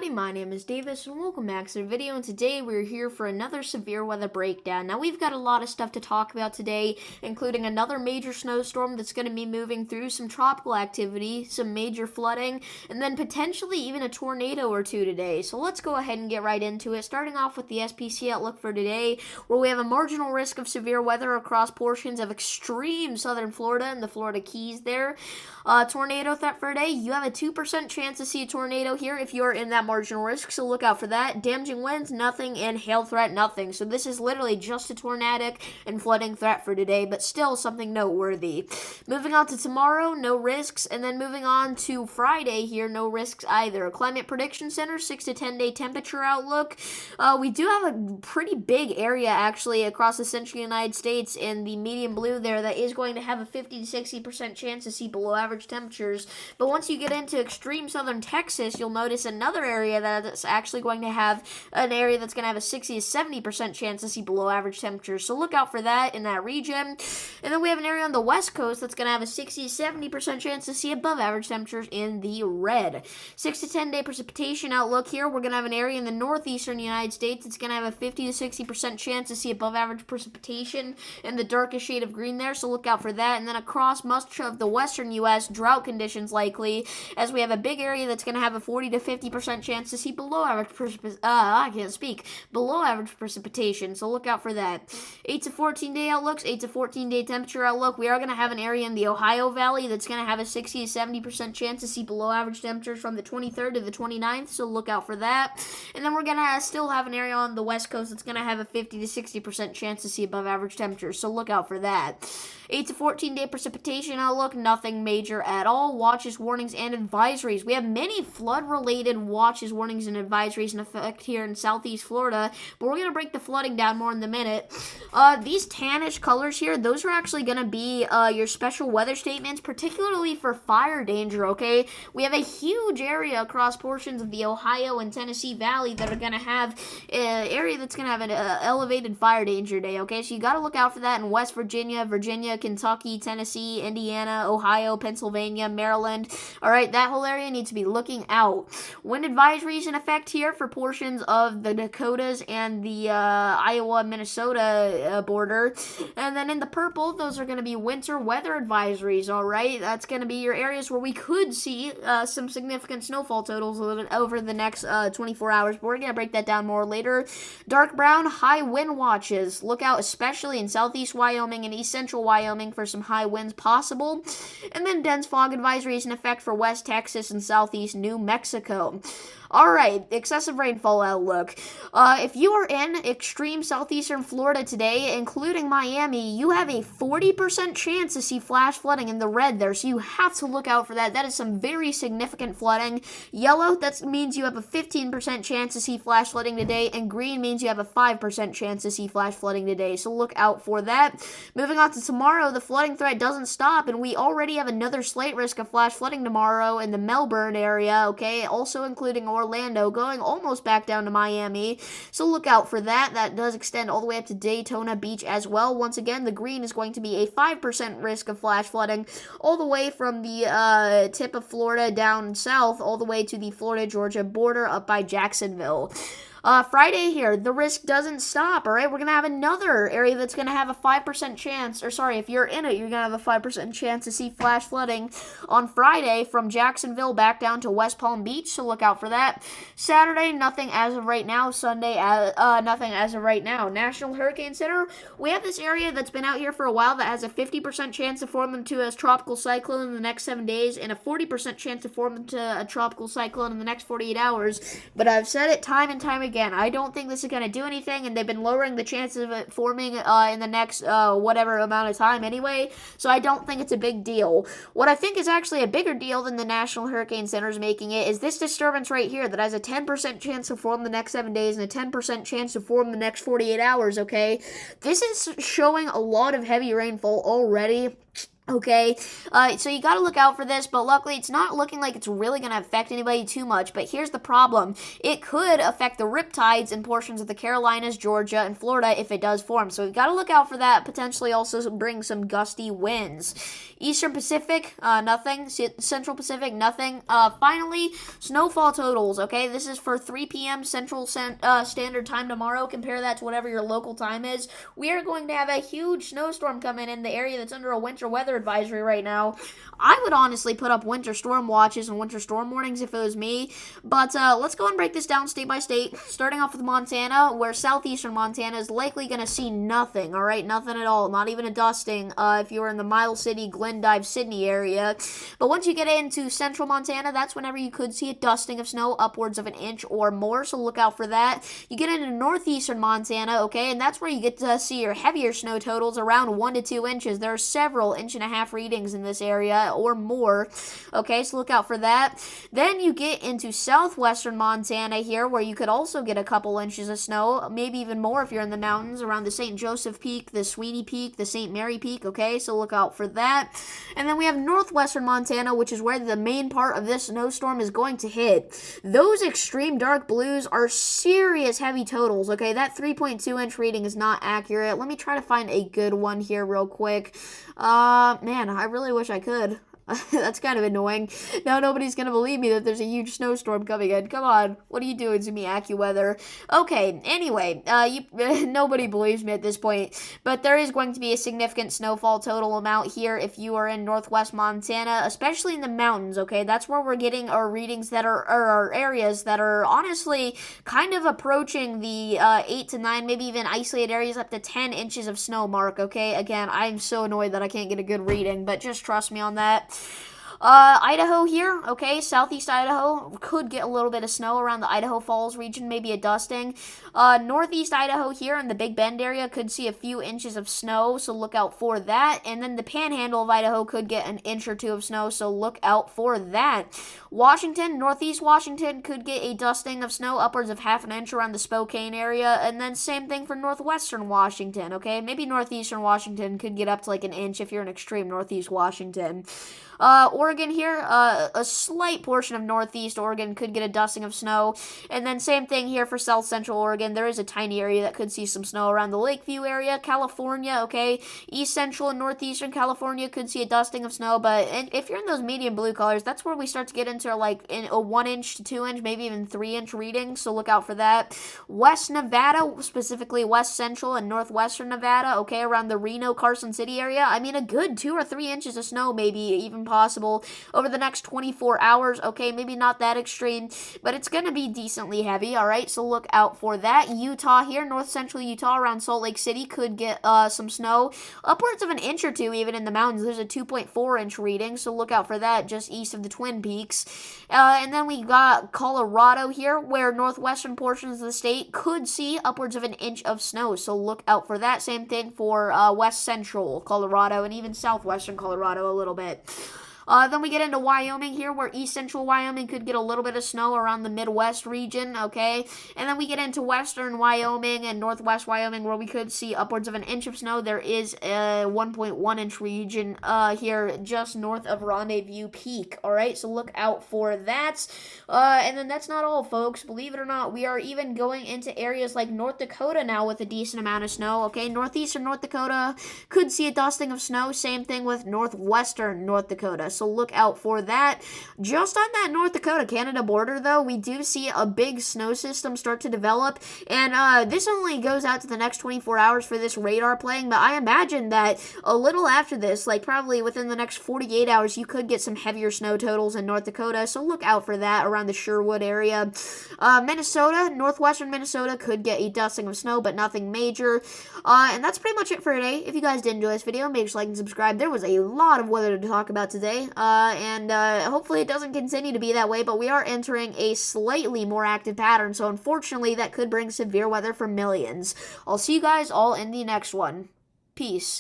everybody, my name is Davis and welcome back to the video, and today we're here for another severe weather breakdown. Now we've got a lot of stuff to talk about today, including another major snowstorm that's going to be moving through, some tropical activity, some major flooding, and then potentially even a tornado or two today. So let's go ahead and get right into it, starting off with the SPC outlook for today, where we have a marginal risk of severe weather across portions of extreme southern Florida and the Florida Keys there. Tornado threat for today, you have a 2% chance to see a tornado here if you're in that marginal risk, so look out for that. Damaging winds, nothing, and hail threat, nothing. So this is literally just a tornadic and flooding threat for today, but still something noteworthy. Moving on to tomorrow, no risks, and then moving on to Friday here, no risks either. Climate Prediction Center, 6 to 10 day temperature outlook. We do have a pretty big area actually across the central United States in the medium blue there that is going to have a 50 to 60% chance to see below average temperatures, but once you get into extreme southern Texas, you'll notice another area that's actually going to have an area that's going to have a 60 to 70% chance to see below average temperatures, so look out for that in that region. And then we have an area on the west coast that's going to have a 60 to 70% chance to see above average temperatures in the red. 6 to 10 day precipitation outlook here, we're going to have an area in the northeastern United States that's going to have a 50 to 60% chance to see above average precipitation in the darkest shade of green there, so look out for that. And then across much of the western U.S., drought conditions likely, as we have a big area that's going to have a 40 to 50% chance to see below average below average precipitation, so look out for that. 8 to 14 day outlooks, 8 to 14 day temperature outlook, we are going to have an area in the Ohio Valley that's going to have a 60 to 70% chance to see below average temperatures from the 23rd to the 29th, so look out for that. And then we're going to still have an area on the west coast that's going to have a 50 to 60% chance to see above average temperatures, so look out for that. 8 to 14 day precipitation outlook, nothing major at all. Watches, warnings, and advisories. We have many flood-related watches, warnings, and advisories in effect here in southeast Florida, but we're going to break the flooding down more in a minute. These tannish colors here, those are actually going to be your special weather statements, particularly for fire danger, okay? We have a huge area across portions of the Ohio and Tennessee Valley that are going to have an area that's going to have an elevated fire danger day, okay? So you got to look out for that in West Virginia, Kentucky, Tennessee, Indiana, Ohio, Pennsylvania, Maryland. All right, that whole area needs to be looking out. Wind advisories in effect here for portions of the Dakotas and the Iowa-Minnesota border. And then in the purple, those are going to be winter weather advisories, all right? That's going to be your areas where we could see some significant snowfall totals over the next 24 hours, but we're going to break that down more later. Dark brown, high wind watches. Look out especially in southeast Wyoming and east central Wyoming for some high winds possible. And then dense fog advisories in effect for West Texas and southeast New Mexico. Alright, excessive rainfall outlook. If you are in extreme southeastern Florida today, including Miami, you have a 40% chance to see flash flooding in the red there, so you have to look out for that. That is some very significant flooding. Yellow, that means you have a 15% chance to see flash flooding today, and green means you have a 5% chance to see flash flooding today, so look out for that. Moving on to tomorrow, the flooding threat doesn't stop, and we already have another slight risk of flash flooding tomorrow in the Melbourne area, okay, also including Orlando, going almost back down to Miami, so look out for that. That does extend all the way up to Daytona Beach as well. Once again, the green is going to be a 5% risk of flash flooding all the way from the tip of Florida down south all the way to the Florida-Georgia border up by Jacksonville. Friday here, the risk doesn't stop, all right? We're going to have another area that's going to have a 5% chance, or sorry, if you're in it, you're going to have a 5% chance to see flash flooding on Friday from Jacksonville back down to West Palm Beach, so look out for that. Saturday, nothing as of right now. Sunday, nothing as of right now. National Hurricane Center, we have this area that's been out here for a while that has a 50% chance to form into a tropical cyclone in the next 7 days and a 40% chance to form into a tropical cyclone in the next 48 hours, but I've said it time and time again, I don't think this is going to do anything, and they've been lowering the chances of it forming in the next whatever amount of time anyway, so I don't think it's a big deal. What I think is actually a bigger deal than the National Hurricane Center is making it is this disturbance right here that has a 10% chance to form the next 7 days and a 10% chance to form the next 48 hours, okay? This is showing a lot of heavy rainfall already. Okay, so you got to look out for this, but luckily it's not looking like it's really going to affect anybody too much. But here's the problem. It could affect the riptides in portions of the Carolinas, Georgia, and Florida if it does form. So we've got to look out for that, potentially also bring some gusty winds. Eastern Pacific, nothing. Central Pacific, nothing. Finally, snowfall totals, okay? This is for 3 p.m. Central Standard Time tomorrow. Compare that to whatever your local time is. We are going to have a huge snowstorm coming in the area that's under a winter weather advisory right now. I would honestly put up winter storm watches and winter storm warnings if it was me, but let's go and break this down state by state, starting off with Montana, where southeastern Montana is likely going to see nothing, all right, nothing at all, not even a dusting if you're in the Miles City, Glendive, Sydney area. But once you get into central Montana, that's whenever you could see a dusting of snow upwards of an inch or more, so look out for that. You get into northeastern Montana, okay, and that's where you get to see your heavier snow totals around 1 to 2 inches. There are several 1.5-inch readings in this area or more. Okay, so look out for that. Then you get into southwestern Montana here, where you could also get a couple inches of snow, maybe even more if you're in the mountains around the St. Joseph Peak, the Sweeney Peak, the St. Mary Peak. Okay, so look out for that. And then we have northwestern Montana, which is where the main part of this snowstorm is going to hit. Those extreme dark blues are serious heavy totals. Okay, that 3.2-inch reading is not accurate. Let me try to find a good one here real quick. Man, I really wish I could. That's kind of annoying. Now nobody's going to believe me that there's a huge snowstorm coming in. Come on. What are you doing to me, AccuWeather? Okay, anyway, nobody believes me at this point, but there is going to be a significant snowfall total amount here if you are in northwest Montana, especially in the mountains, okay? That's where we're getting our readings that are, or our areas that are honestly kind of approaching the 8 to 9, maybe even isolated areas up to 10 inches of snow mark, okay? Again, I'm so annoyed that I can't get a good reading, but just trust me on that. Idaho here, okay, southeast Idaho, could get a little bit of snow around the Idaho Falls region, maybe a dusting. Northeast Idaho here in the Big Bend area could see a few inches of snow, so look out for that. And then the panhandle of Idaho could get an inch or two of snow, so look out for that. Washington, northeast Washington could get a dusting of snow upwards of 1/2 inch around the Spokane area, and then same thing for northwestern Washington, okay? Maybe northeastern Washington could get up to like an inch if you're in extreme northeast Washington. Oregon here, a slight portion of northeast Oregon could get a dusting of snow, and then same thing here for south central Oregon. There is a tiny area that could see some snow around the Lakeview area. California, okay, east central and northeastern California could see a dusting of snow, but if you're in those medium blue colors, that's where we start to get into like in a 1-inch to 2-inch, maybe even 3-inch reading, so look out for that. West Nevada, specifically west central and northwestern Nevada, okay, around the Reno, Carson City area, I mean a good 2 or 3 inches of snow, maybe even possible over the next 24 hours. Okay, maybe not that extreme, but it's going to be decently heavy, all right? So look out for that. Utah here, north central Utah around Salt Lake City could get some snow, upwards of an inch or two even in the mountains. There's a 2.4-inch reading, so look out for that just east of the Twin Peaks. And then we got Colorado here, where northwestern portions of the state could see upwards of an inch of snow, so look out for that. Same thing for west central Colorado and even southwestern Colorado a little bit. Then we get into Wyoming here, where east central Wyoming could get a little bit of snow around the Midwest region, okay? And then we get into western Wyoming and northwest Wyoming, where we could see upwards of an inch of snow. There is a 1.1-inch region here just north of Rendezvous Peak, all right? So look out for that. And then that's not all, folks. Believe it or not, we are even going into areas like North Dakota now with a decent amount of snow, okay? Northeastern North Dakota could see a dusting of snow. Same thing with northwestern North Dakota. So look out for that. Just on that North Dakota-Canada border, though, we do see a big snow system start to develop, and this only goes out to the next 24 hours for this radar playing, but I imagine that a little after this, like probably within the next 48 hours, you could get some heavier snow totals in North Dakota, so look out for that around the Sherwood area. Minnesota, northwestern Minnesota could get a dusting of snow, but nothing major. And that's pretty much it for today. If you guys did enjoy this video, make sure to like and subscribe. There was a lot of weather to talk about today. And hopefully it doesn't continue to be that way, but we are entering a slightly more active pattern, so unfortunately that could bring severe weather for millions. I'll see you guys all in the next one. Peace.